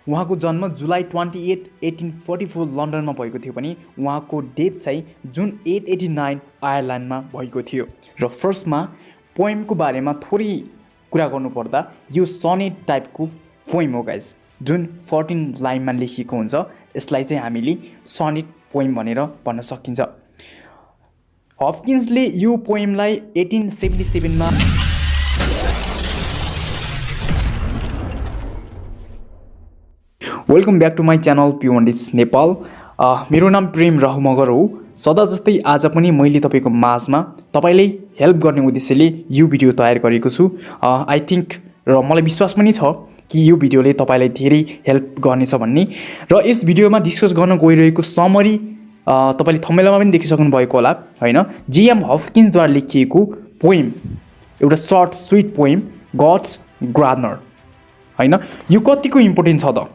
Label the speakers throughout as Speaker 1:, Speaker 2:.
Speaker 1: उहाँको जन्म जुलाई 28, 1844 लन्डनमा भएको थियो भने उहाँको डेथ चाहिँ जुन 889 आयरल्यान्डमा भएको थियो। र फर्स्टमा पोएमको बारेमा थोरै कुरा गर्नुपर्दा यो सनेट टाइपको पोएम हो गाइज, जुन 14 लाइनमा लेखिएको हुन्छ। यसलाई चाहिँ हामीले सनेट पोएम भनेर भन्न सकिन्छ। हफकिन्सले यो पोएमलाई 1877मा welcome back to my channel पिओन्डिस नेपाल। मेरो नाम प्रेम राहु मगर हो। सदा जस्तै आज पनि मैले तपाईँको माझमा तपाईँलाई हेल्प गर्ने उद्देश्यले यो भिडियो तयार गरेको छु। आई थिङ्क र मलाई विश्वास पनि छ कि यो भिडियोले तपाईँलाई धेरै हेल्प गर्नेछ भन्ने। र यस भिडियोमा डिस्कस गर्न गइरहेको समरी तपाईँले थम्बनेलमा पनि देखिसक्नु भएको होला हैन। जेएम हफकिन्सद्वारा लेखिएको पोएम, एउटा सर्ट स्विट पोएम, गड्स ग्रार्डनर हैन। यो कतिको इम्पोर्टेन्ट छ त,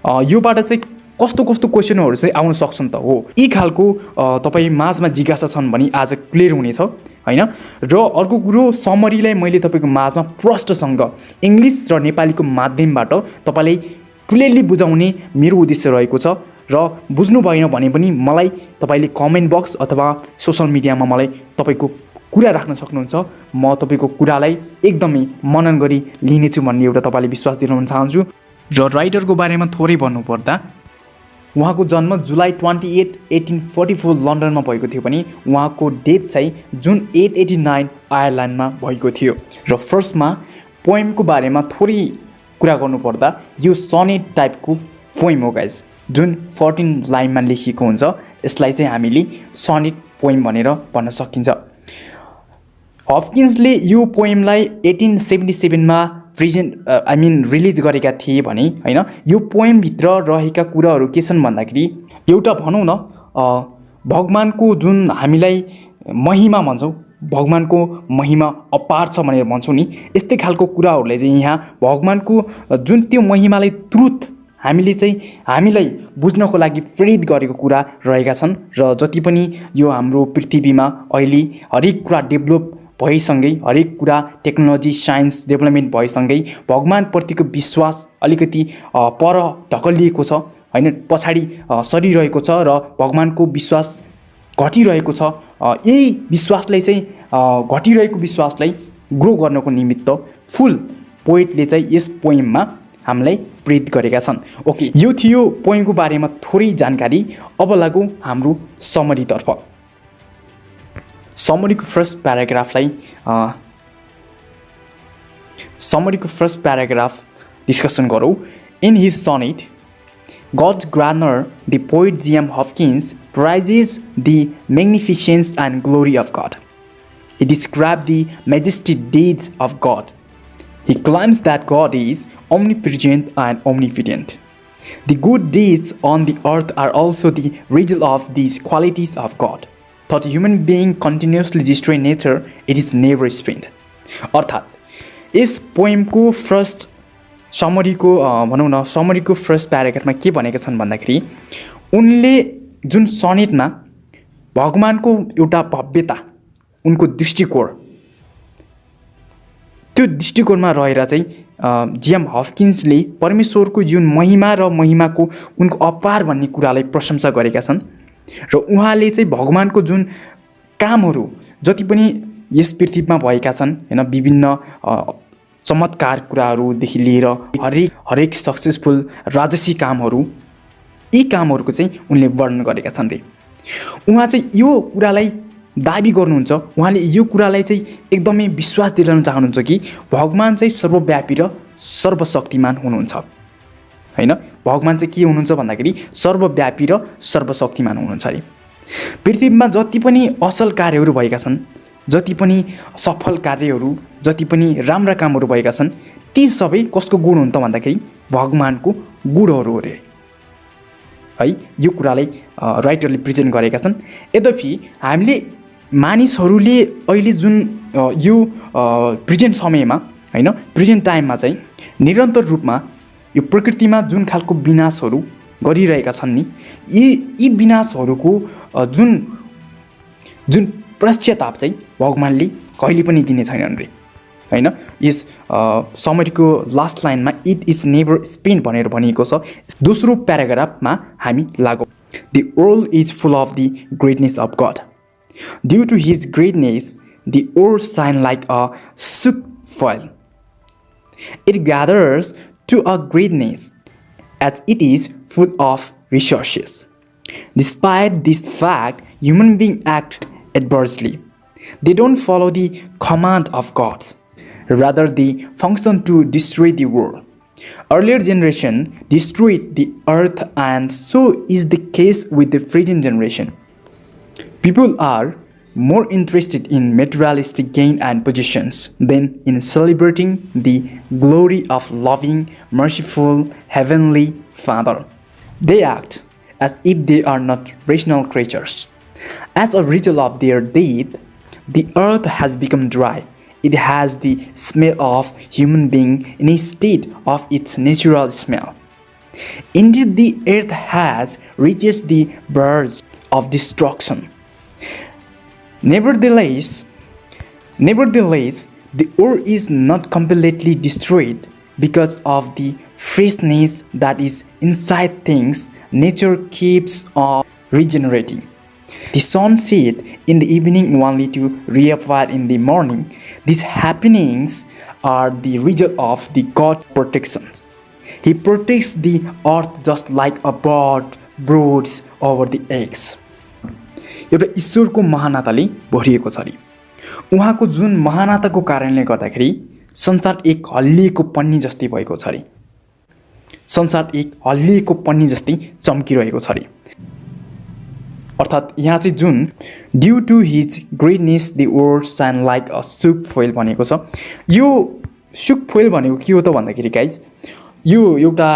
Speaker 1: योबाट चाहिँ कस्तो कस्तो क्वेसनहरू चाहिँ आउन सक्छन् त हो, यी खालको तपाईँ माझमा जिज्ञासा छन् भने आज क्लियर हुनेछ हैन। र अर्को कुरो, समरीलाई मैले तपाईँको माझमा प्रष्टसँग इङ्ग्लिस र नेपालीको माध्यमबाट तपाईँलाई क्लियरली बुझाउने मेरो उद्देश्य रहेको छ। र बुझ्नु भएन भने पनि मलाई तपाईँले कमेन्ट बक्स अथवा सोसल मिडियामा मलाई तपाईँको कुरा राख्न सक्नुहुन्छ। म तपाईँको कुरालाई एकदमै मनन गरी लिनेछु भन्ने एउटा तपाईँले विश्वास दिलाउन चाहन्छु। र राइटरको बारेमा थोरै भन्नुपर्दा उहाँको जन्म जुलाई 28, 1844 लन्डनमा भएको थियो भने उहाँको डेथ चाहिँ जुन 889 आयरल्यान्डमा भएको थियो। र फर्स्टमा पोएमको बारेमा थोरै कुरा गर्नुपर्दा यो सनेट टाइपको पोएम हो गाइज, जुन 14 लाइनमा लेखिएको हुन्छ। यसलाई चाहिँ हामीले सनेट पोएम भनेर भन्न सकिन्छ। हफकिन्सले यो पोएमलाई 1877मा रिलिज गरेका थिए भने हैन। यो पोएमभित्र रहेका कुराहरू के छन् भन्दाखेरि, एउटा भनौँ न भगवानको जुन हामीलाई महिमा भन्छौँ, भगवानको महिमा अपार छ भनेर भन्छौँ नि, यस्तै खालको कुराहरूले चाहिँ यहाँ भगवानको जुन त्यो महिमालाई ट्रुथ हामीलाई बुझ्नको लागि प्रेरित गरेको कुरा रहेका छन्। र जति पनि यो हाम्रो पृथ्वीमा अहिले हरेक कुरा डेभलप भएसँगै, हरेक कुरा टेक्नोलोजी साइन्स डेभलपमेन्ट भएसँगै भगवानप्रतिको विश्वास अलिकति पर ढकलिएको छ हैन, पछाडि सरिरहेको छ र भगवानको विश्वास घटिरहेको छ। यही विश्वासलाई चाहिँ घटिरहेको विश्वासलाई ग्रो गर्नको निमित्त फुल पोएटले चाहिँ यस पोएममा हामीलाई प्रेरित गरेका छन्। ओके, यो थियो पोएमको बारेमा थोरै जानकारी। अब लागौँ हाम्रो समरीतर्फ। समरीको फर्स्ट प्याराग्राफ डिस्कसन गरौँ। In his sonnet God's Grandeur the poet J M Hopkins praises the magnificence and glory of God. He described the majestic deeds of God. He claims that God is omnipresent and omnipotent. The good deeds on the earth are also the result of these qualities of God. Thought a human being continuously destroy nature, it is never spent. अर्थात् यस पोएमको first समरीको भनौँ न, समरीको first प्याराग्राफमा के भनेका छन् भन्दाखेरि, उनले जुन सनेटमा भगवानको एउटा भव्यता, उनको दृष्टिकोण, त्यो दृष्टिकोणमा रहेर चाहिँ जेएम हफकिन्सले परमेश्वरको जुन महिमा र महिमाको उनको अपार भन्ने कुरालाई प्रशंसा गरेका छन्। र उहाँले चाहिँ भगवानको जुन कामहरू जति पनि यस पृथ्वीमा भएका छन् हैन, विभिन्न चमत्कार कुराहरूदेखि लिएर हरेक सक्सेसफुल राजसी कामहरू, यी कामहरूको चाहिँ उनले वर्णन गरेका छन् रे। उहाँ चाहिँ यो कुरालाई दाबी गर्नुहुन्छ, उहाँले यो कुरालाई चाहिँ एकदमै विश्वास दिलाउन चाहनुहुन्छ कि भगवान चाहिँ सर्वव्यापी र सर्वशक्तिमान हुनुहुन्छ हैन। भगवान चाहिँ के हुनुहुन्छ भन्दाखेरि सर्वव्यापी र सर्वशक्तिमान हुनुहुन्छ अरे। पृथ्वीमा जति पनि असल कार्यहरू भएका छन्, जति पनि सफल कार्यहरू, जति पनि राम्रा कामहरू भएका छन्, ती सबै कसको गुण हुन् त भन्दाखेरि भगवानको गुणहरू अरे है। यो कुरालाई राइटरले प्रेजेन्ट गरेका छन्। यद्यपि हामीले मानिसहरूले अहिले जुन यो प्रेजेन्ट समयमा हैन, प्रेजेन्ट टाइममा चाहिँ निरन्तर रूपमा यो प्रकृतिमा जुन खालको विनाशहरू गरिरहेका छन् नि, यी विनाशहरूको जुन पश्चाताप चाहिँ भगवानले कहिले पनि दिने छैनन् रे हैन। इज समरीको लास्ट लाइनमा इट इज नेभर स्पेन्ड भनेर भनिएको छ। दोस्रो प्याराग्राफमा हामी लागौँ। The world is full of the greatness of God, due to his greatness the world shine like a shook foil. It gathers to a greatness as it is full of resources. Despite this fact, human beings act adversely. They don't follow the command of God. Rather, they function to destroy the world. Earlier generation destroyed the earth, and so is the case with the present generation. People are more interested in materialistic gain and positions than in celebrating the glory of loving, merciful, heavenly Father. They act as if they are not rational creatures. As a result of their death, the earth has become dry. It has the smell of human being instead of its natural smell. Indeed, the earth has reached the verge of destruction. Nevertheless, the world is not completely destroyed because of the freshness that is inside things. Nature keeps on regenerating. The sun sets in the evening only to reappear in the morning. These happenings are the result of the God's protections. He protects the earth just like a bird broods over the eggs. एउटा ईश्वरको महानताले भरिएको छ। उहाँको जुन महानताको कारणले गर्दाखेरि संसार एक हल्लिएको पन्नी जस्तै भएको छ। संसार एक हल्लिएको पन्नी जस्तै चम्किरहेको छ। अर्थात् यहाँ चाहिँ जुन due to his greatness the world shine like a shook foil भनेको छ। यो shook foil भनेको के हो त भन्दाखेरि गाइज, यो एउटा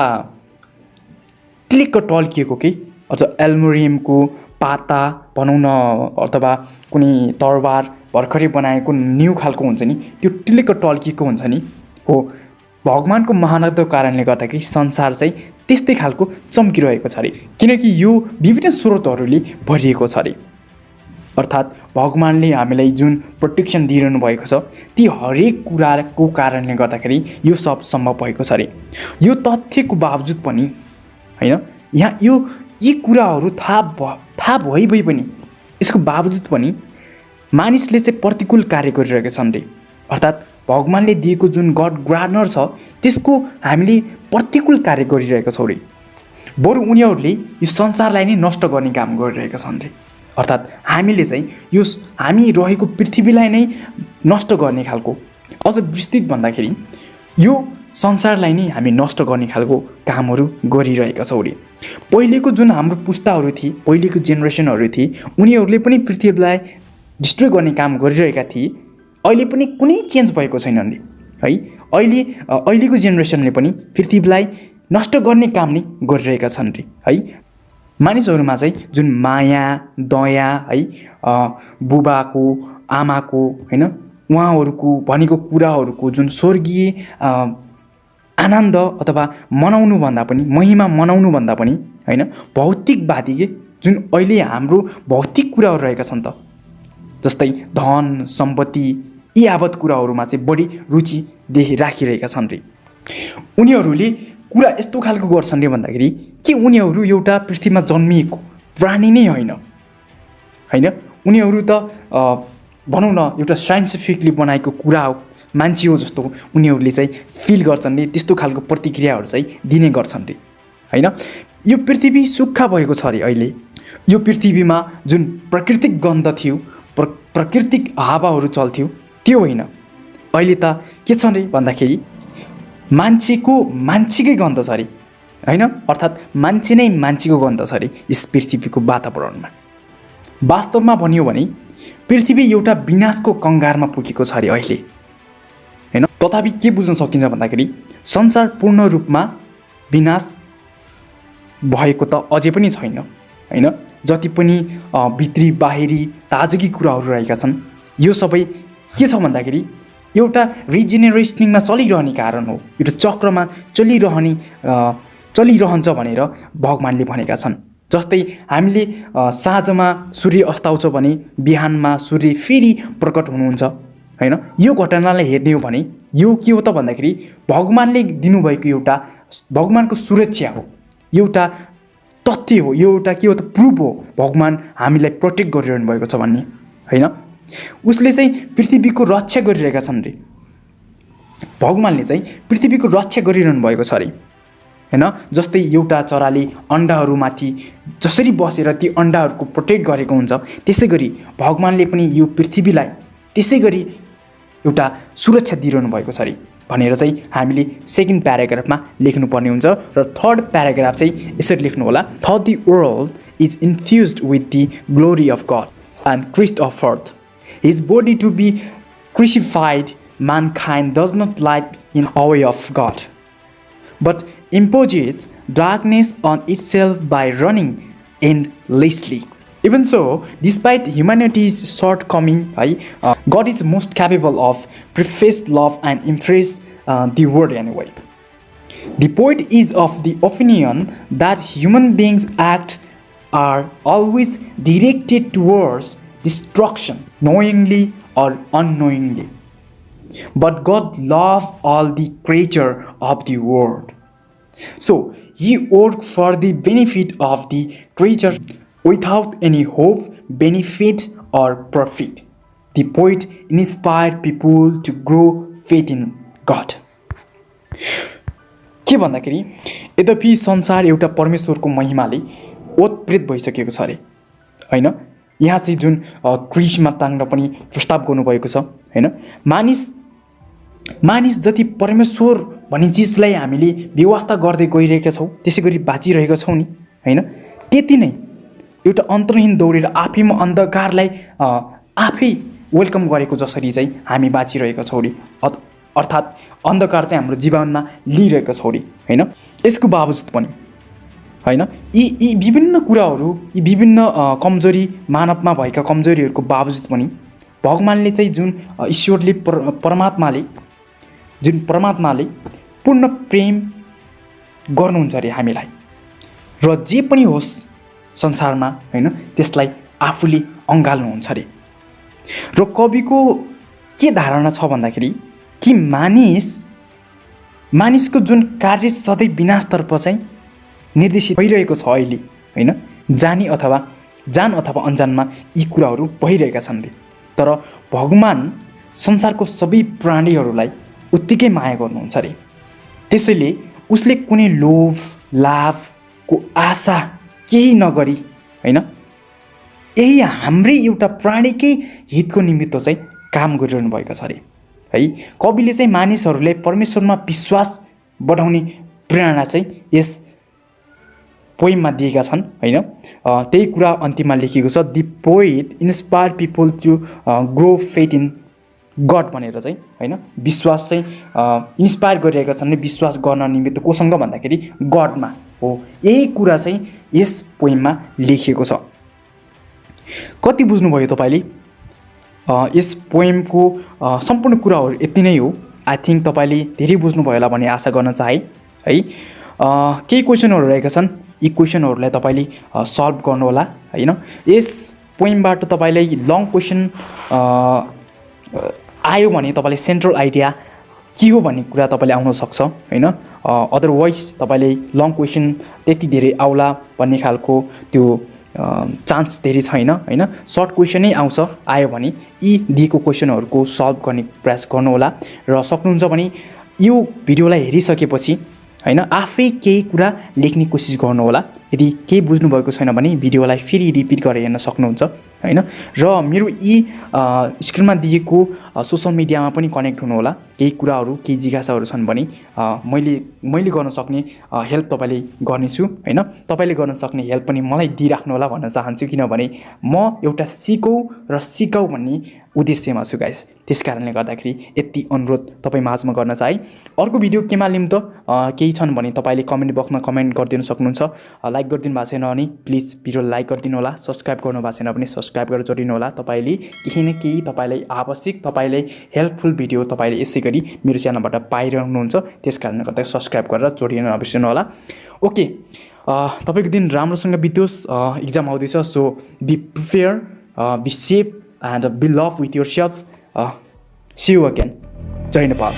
Speaker 1: टिलिक्क टल्किएको के अझ एल्युमिनियमको पाता बनाउन अथवा कुनै तरबार भर्खरै बनाएको न्यू खालको हुन्छ नि, त्यो टिलिक्क टल्किएको हुन्छ नि हो। भगवानको महानताको कारणले गर्दाखेरि संसार चाहिँ त्यस्तै खालको चम्किरहेको छ। किनकि यो विभिन्न स्रोतहरूले भरिएको छ। अर्थात् भगवानले हामीलाई जुन प्रोटेक्सन दिइरहनु भएको छ, ती हरेक कुराको कारणले गर्दाखेरि यो सब सम्भव भएको छ। यो तथ्यको बावजुद पनि हैन, यहाँ यी कुराहरू थाहा भइ पनि यसको बावजुद पनि मानिसले चाहिँ प्रतिकूल कार्य गरिरहेका छन्। अर्थात् भगवानले दिएको जुन गड ग्रानर छ त्यसको हामीले प्रतिकूल कार्य गरिरहेका छौँ। बरु उनीहरूले यो संसारलाई नै नष्ट गर्ने काम गरिरहेका छन्। अर्थात् हामीले चाहिँ यो हामी रहेको पृथ्वीलाई नै नष्ट गर्ने खालको, अझ विस्तृत भन्दाखेरि यो संसारलाई नै हामी नष्ट गर्ने खालको कामहरू गरिरहेका छौँ। पहिलेको जुन हाम्रो पुस्ताहरू थिए, पहिलेको जेनेरेसनहरू थिए, उनीहरूले पनि पृथ्वीलाई डिस्ट्रोय गर्ने काम गरिरहेका थिए। अहिले पनि कुनै चेन्ज भएको छैन है। अहिलेको जेनेरेसनले पनि पृथ्वीलाई नष्ट गर्ने काम नै गरिरहेका छन् है। मानिसहरूमा चाहिँ जुन माया दया है, बुबाको आमाको हैन, उहाँहरूको भनेको कुराहरूको जुन स्वर्गीय आनन्द अथवा मनाउनु भन्दा पनि, महिमा मनाउनु भन्दा पनि हैन, भौतिकवादी जुन अहिले हाम्रो भौतिक कुराहरू रहेका छन् त, जस्तै धन सम्पत्ति यी यावत कुराहरूमा चाहिँ बढी रुचि राखिरहेका छन्। उनीहरूले कुरा यस्तो खालको गर्छन् भन्दाखेरि के उनीहरू एउटा पृथ्वीमा जन्मिएको प्राणी नै होइन हैन, उनीहरू त भनौँ न एउटा साइन्टिफिकली बनाएको कुरा हो, मान्छे हो जस्तो उनीहरूले चाहिँ फिल गर्छन्। त्यस्तो खालको प्रतिक्रियाहरू चाहिँ दिने गर्छन् हैन। यो पृथ्वी सुक्खा भएको छ अहिले। यो पृथ्वीमा जुन प्राकृतिक गन्ध थियो, प्राकृतिक हावाहरू चल्थ्यो, त्यो होइन। अहिले त के छ भन्दाखेरि मान्छेकै गन्ध छ हैन। अर्थात् मान्छे नै मान्छेको गन्ध छ यस पृथ्वीको वातावरणमा। वास्तवमा भनियो भने पृथ्वी एउटा विनाशको कङ्गारमा पुगेको छ अहिले हैन। तथापि के बुझ्न सकिन्छ भन्दाखेरि संसार पूर्ण रूपमा विनाश भएको त अझै पनि छैन हैन। जति पनि भित्री बाहिरी ताजगी कुराहरू रहेका छन्, यो सबै के छ भन्दाखेरि एउटा रिजेनेरेसनिङमा चलिरहने कारण हो। एउटा चक्रमा चलिरहन्छ भनेर भगवानले भनेका छन्। जस्तै हामीले साँझमा सूर्य अस्ताउँछ भने बिहानमा सूर्य फेरि प्रकट हुनुहुन्छ हैन। यो घटनालाई हेर्ने हो भने यो के हो त भन्दाखेरि भगवानले दिनुभएको एउटा भगवानको सुरक्षा हो, एउटा तथ्य हो, यो एउटा के हो त प्रुफ हो भगवान हामीलाई प्रोटेक्ट गरिरहनु भएको छ भन्ने हैन। उसले चाहिँ पृथ्वीको रक्षा गरिरहेका छन् रे, भगवानले चाहिँ पृथ्वीको रक्षा गरिरहनु भएको छ रे हैन। जस्तै एउटा चराले अन्डाहरूमाथि जसरी बसेर ती अन्डाहरूको प्रोटेक्ट गरेको हुन्छ त्यसै गरी भगवानले पनि यो पृथ्वीलाई त्यसै गरी एउटा सुरक्षा दिइरहनु भएको छ रे भनेर चाहिँ हामीले सेकेन्ड प्याराग्राफमा लेख्नुपर्ने हुन्छ। र थर्ड प्याराग्राफ चाहिँ यसरी लेख्नु होला, that the world is infused with the glory of God and Christ of earth his body to be crucified mankind does not lie in awe of God but imposes darkness on itself by running endlessly. Even so, despite humanity's shortcoming, God is most capable of profess love and impress the world anyway. The poet is of the opinion that human beings' acts are always directed towards destruction, knowingly or unknowingly. But God loved all the creature of the world. So He worked for the benefit of the creature without any hope, benefit or profit. The poet inspired people to grow faith in God. के भन्दाखेरि यद्यपि संसार एउटा परमेश्वरको महिमाले ओतप्रेत भइसकेको छ अरे हैन। यहाँ चाहिँ जुन क्रुसमा टाङ्न पनि प्रस्ताव गर्नुभएको छ हैन। मानिस जति परमेश्वर भन्ने चिजलाई हामीले व्यवस्था गर्दै गइरहेका छौँ त्यसै गरी बाँचिरहेका छौँ नि हैन, त्यति नै एउटा अन्तरहीन दौडेर आफैमा अन्धकारलाई आफै वेलकम गरेको जसरी चाहिँ हामी बाँचिरहेका छौँ रे, अर्थात् अन्धकार चाहिँ हाम्रो जीवनमा लिइरहेका छौँ रे हैन। यसको बावजुद पनि हैन यी विभिन्न कुराहरू, यी विभिन्न कमजोरी, मानवमा भएका कमजोरीहरूको बावजुद पनि भगवानले चाहिँ जुन ईश्वरले परमात्माले पूर्ण प्रेम गर्नुहुन्छ अरे हामीलाई, र जे पनि होस् संसारमा हैन त्यसलाई आफूले अँगाल्नुहुन्छ अरे। र कविको के धारणा छ भन्दाखेरि कि मानिसको जुन कार्य सधैँ विनाशतर्फ चाहिँ निर्देशित भइरहेको छ अहिले हैन, जान अथवा अनजानमा यी कुराहरू भइरहेका छन् रे। तर भगवान संसारको सबै प्राणीहरूलाई उत्तिकै माया गर्नुहुन्छ अरे, त्यसैले उसले कुनै लोभ लाभको आशा केही नगरी हैन यही हाम्रै एउटा प्राणीकै हितको निमित्त चाहिँ काम गरिरहनु भएको छ अरे है। कविले चाहिँ मानिसहरूले परमेश्वरमा विश्वास बढाउने प्रेरणा चाहिँ यस पोइममा दिएका छन् हैन। त्यही कुरा अन्तिममा लेखिएको छ, the poet inspire people to grow faith in God भनेर चाहिँ हैन विश्वास चाहिँ इन्स्पायर गरिरहेका छन् विश्वास गर्न निमित्त कोसँग भन्दाखेरि गडमा हो। यही कुरा चाहिँ यस पोइममा लेखिएको छ। कति बुझ्नुभयो तपाईँले? यस पोइमको सम्पूर्ण कुराहरू यति नै हो। आई थिङ्क तपाईँले धेरै बुझ्नुभयो होला भन्ने आशा गर्न चाहे है। केही क्वेसनहरू रहेका छन्, यी क्वेसनहरूलाई तपाईँले सल्भ गर्नुहोला हैन। यस पोइमबाट तपाईँलाई लङ क्वेसन आयो भने तपाईँले सेन्ट्रल आइडिया के हो भन्ने कुरा तपाईँले आउन सक्छ हैन। अदरवाइज तपाईँले लङ क्वेसन त्यति धेरै आउला भन्ने खालको त्यो चान्स धेरै छैन हैन। सर्ट क्वेसनै आयो भने यी दिएको क्वेसनहरूको सल्भ गर्ने प्रयास गर्नुहोला। र सक्नुहुन्छ भने यो भिडियोलाई हेरिसकेपछि हैन आफै केही कुरा लेख्ने कोसिस गर्नुहोला। यदि केही बुझ्नुभएको छैन भने भिडियोलाई फेरि रिपिट गरेर हेर्न सक्नुहुन्छ हैन। र मेरो यी स्क्रिनमा दिएको सोसल मिडियामा पनि कनेक्ट हुनुहोला। केही कुराहरू केही जिज्ञासाहरू छन् भने मैले गर्न सक्ने हेल्प तपाईँले गर्नेछु हैन। तपाईँले गर्न सक्ने हेल्प पनि मलाई दिइराख्नु होला भन्न चाहन्छु, किनभने म एउटा सिकाउ भन्ने उद्देश्यमा छु गाइस। त्यस कारणले गर्दाखेरि यति अनुरोध तपाईँ माझमा गर्न चाहे। अर्को भिडियो केमा लिऊँ त केही छन् भने तपाईँले कमेन्ट बक्समा कमेन्ट गरिदिन सक्नुहुन्छ। लाइक गरिदिनु भएको छैन भने प्लिज भिडियोलाई लाइक गरिदिनु होला। सब्सक्राइब गर्नु भएको छैन भने सब्सक्राइब गरेर जोडिनु होला। तपाईँले केही न केही तपाईँलाई आवश्यक, तपाईँलाई हेल्पफुल भिडियो तपाईँले यसै गरी मेरो च्यानलबाट पाइरहनुहुन्छ। त्यस कारणले गर्दा सब्सक्राइब गरेर जोडिन नबिर्सनु होला। ओके, तपाईँको दिन राम्रोसँग बित्योस्। इक्जाम आउँदैछ, so be prepare, be safe and be love with your self. See you again. जय नेपाल।